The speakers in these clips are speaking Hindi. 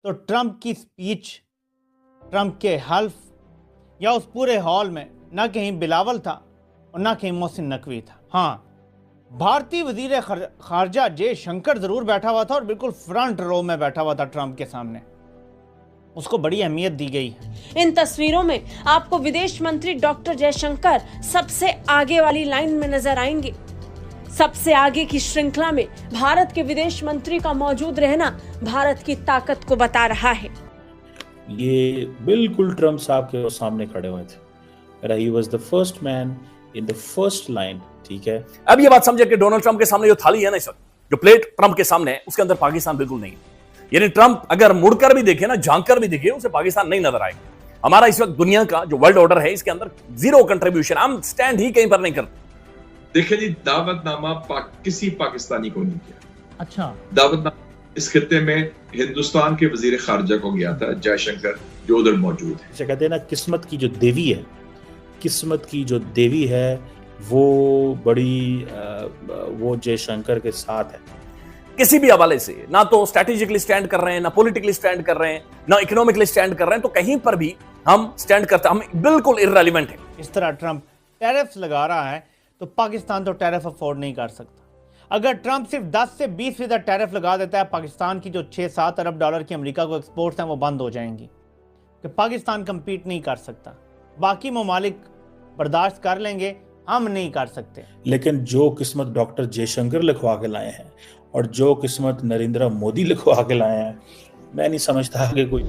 तो ट्रंप की स्पीच, ट्रंप के हल्फ या उस पूरे हॉल में न कहीं बिलावल था और न कहीं मोहसिन नकवी था। हाँ, भारतीय वजीर खारजा जयशंकर जरूर बैठा हुआ था और बिल्कुल फ्रंट रो में बैठा हुआ था ट्रंप के सामने। उसको बड़ी अहमियत दी गई है। इन तस्वीरों में आपको विदेश मंत्री डॉक्टर जयशंकर सबसे आगे वाली लाइन में नजर आएंगे। सबसे आगे की श्रृंखला में भारत के विदेश मंत्री का मौजूद रहना भारत की ताकत को बता रहा है। ये बिल्कुल ट्रंप साहब के सामने खड़े हुए थे। He was the first man in the first line, ठीक है। अब ये बात समझे कि डोनाल्ड ट्रंप के सामने जो थाली है ना, इस वक्त जो प्लेट ट्रंप के सामने है, उसके अंदर पाकिस्तान बिल्कुल नहीं है। यानी ट्रंप अगर मुड़कर भी देखे ना, झांक कर भी देखे, उसे पाकिस्तान नहीं नजर आएगा। हमारा इस वक्त दुनिया का जो वर्ल्ड ऑर्डर है, इसके अंदर जीरो कंट्रीब्यूशन, हम स्टैंड ही कहीं पर नहीं करते। देखिए जी, दावतनामा किसी पाकिस्तानी को नहीं किया। अच्छा, दावतनामा इस खित्ते में हिंदुस्तान के वजीर खारजा को गया था, जयशंकर, जो उधर मौजूद है। जैसे कहते हैं ना, किस्मत की जो देवी है, किस्मत की जो देवी है वो बड़ी वो जयशंकर के साथ है। किसी भी हवाले से ना तो स्ट्रेटेजिकली स्टैंड कर रहे हैं, ना पॉलिटिकली स्टैंड कर रहे हैं, ना इकोनॉमिकली स्टैंड कर रहे हैं, तो कहीं पर भी हम स्टैंड करते, हम बिल्कुल इररेलेवेंट है। इस तरह ट्रंप टैरिफ्स लगा रहा है तो पाकिस्तान तो टैरिफ अफोर्ड नहीं कर सकता। अगर ट्रंप सिर्फ 10 से 20% टैरिफ लगा देता है, पाकिस्तान की जो 6-7 अरब डॉलर की अमेरिका को एक्सपोर्ट्स हैं वो बंद हो जाएंगी, कि पाकिस्तान कम्पीट नहीं कर सकता। बाकी ममालिक बर्दाश्त कर लेंगे, हम नहीं कर सकते। लेकिन जो किस्मत डॉक्टर जयशंकर लिखवा के लाए हैं और जो किस्मत नरेंद्र मोदी लिखवा के लाए हैं, मैं नहीं समझता कि कोई।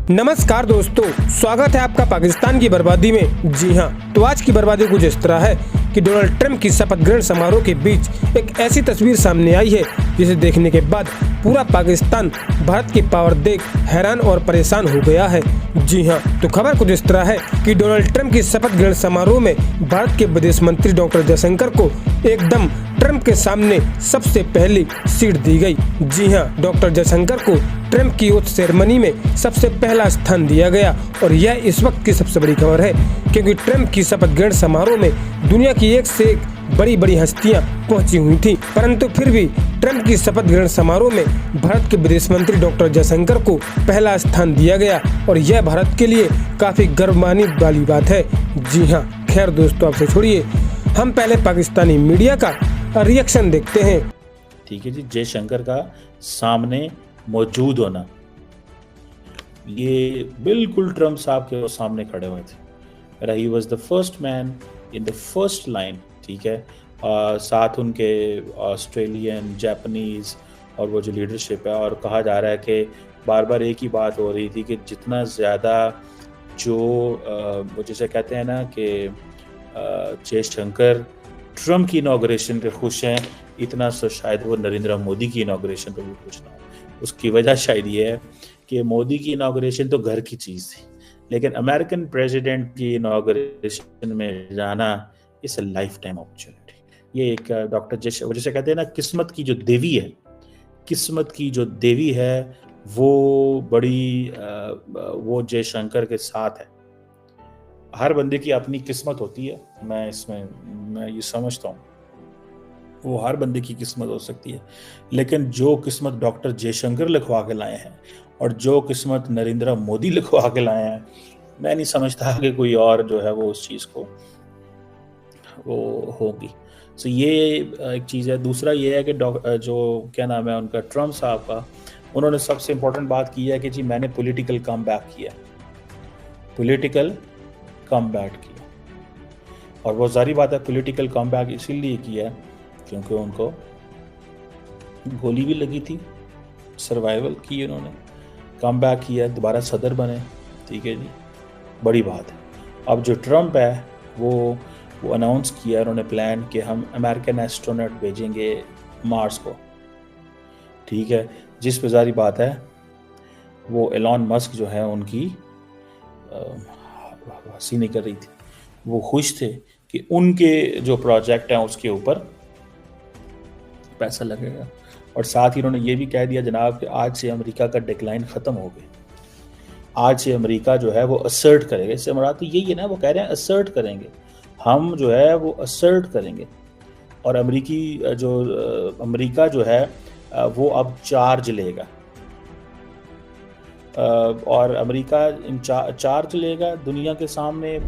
नमस्कार दोस्तों, स्वागत है आपका पाकिस्तान की बर्बादी में। जी हाँ, तो आज की बर्बादी कुछ इस तरह है कि डोनाल्ड ट्रंप की शपथ ग्रहण समारोह के बीच एक ऐसी तस्वीर सामने आई है जिसे देखने के बाद पूरा पाकिस्तान भारत की पावर देख हैरान और परेशान हो गया है। जी हाँ, तो खबर कुछ इस तरह है कि डोनाल्ड ट्रंप की शपथ ग्रहण समारोह में भारत के विदेश मंत्री डॉक्टर जयशंकर को एकदम ट्रंप के सामने सबसे पहली सीट दी गई। जी हाँ, डॉक्टर जयशंकर को ट्रंप की ओथ सेरेमनी में सबसे पहला स्थान दिया गया और यह इस वक्त की सबसे बड़ी खबर है, क्योंकि ट्रंप की शपथ ग्रहण समारोह में दुनिया की एक से एक बड़ी बड़ी हस्तियां पहुंची हुई थी, परंतु फिर भी ट्रंप की शपथ ग्रहण समारोह में भारत के विदेश मंत्री डॉक्टर जयशंकर को पहला स्थान दिया गया और यह भारत के लिए काफी गर्वमानी वाली बात है। जी हाँ, खैर दोस्तों, आपसे छोड़िए, हम पहले पाकिस्तानी मीडिया का रिएक्शन देखते हैं। ठीक है जी, जयशंकर का सामने मौजूद होना, ये बिल्कुल ट्रंप साहब के सामने खड़े हुए थे। He was the first man in the first line, ठीक है। साथ उनके ऑस्ट्रेलियन, जापानीज और वो जो लीडरशिप है, और कहा जा रहा है कि बार बार एक ही बात हो रही थी कि जितना ज़्यादा जो वो जैसे कहते हैं ना कि जयशंकर ट्रंप की इनॉग्रेशन पे खुश हैं, इतना तो शायद वो नरेंद्र मोदी की इनॉग्रेशन पे भी खुश ना हो। उसकी वजह शायद ये है कि मोदी की इनॉग्रेशन तो घर की चीज़ थी, लेकिन अमेरिकन प्रेसिडेंट की इनॉग्रेशन में जाना इस लाइफ टाइम अपॉर्चुनिटी। ये एक डॉक्टर जैसे कहते हैं ना, किस्मत की जो देवी है, किस्मत की जो देवी है वो बड़ी वो जयशंकर के साथ है। हर बंदे की अपनी किस्मत होती है, मैं ये समझता हूँ, वो हर बंदे की किस्मत हो सकती है, लेकिन जो किस्मत डॉक्टर जयशंकर लिखवा के लाए हैं और जो किस्मत नरेंद्र मोदी लिखवा के लाए हैं, मैं नहीं समझता कि कोई और जो है वो उस चीज़ को वो होगी। सो ये एक चीज़ है। दूसरा ये है कि जो क्या नाम है उनका, ट्रंप साहब का, उन्होंने सबसे इम्पोर्टेंट बात की है कि जी मैंने पॉलिटिकल कम बैक किया, पॉलिटिकल कम बैक किया। और वो जारी बात है, पॉलिटिकल कम बैक इसीलिए किया क्योंकि उनको गोली भी लगी थी, सर्वाइवल की उन्होंने, कम बैक किया, दोबारा सदर बने। ठीक है जी, बड़ी बात है। अब जो ट्रंप है वो अनाउंस किया उन्होंने प्लान कि हम अमेरिकन एस्ट्रोनॉट भेजेंगे मार्स को। ठीक है, जिस पे जारी बात है वो एलॉन मस्क जो है उनकी हंसी नहीं कर रही थी, वो खुश थे कि उनके जो प्रोजेक्ट हैं उसके ऊपर पैसा लगेगा। और साथ ही उन्होंने ये भी कह दिया जनाब कि आज से अमेरिका का डिक्लाइन ख़त्म हो गया, आज से अमेरिका जो है वो असर्ट करेगा। इससे मुराद तो यही है ना, वो कह रहे हैं असर्ट करेंगे, हम जो है वो असर्ट करेंगे। और अमेरिका जो है वो अब चार्ज लेगा, और अमेरिका इन चार्ज लेगा दुनिया के सामने।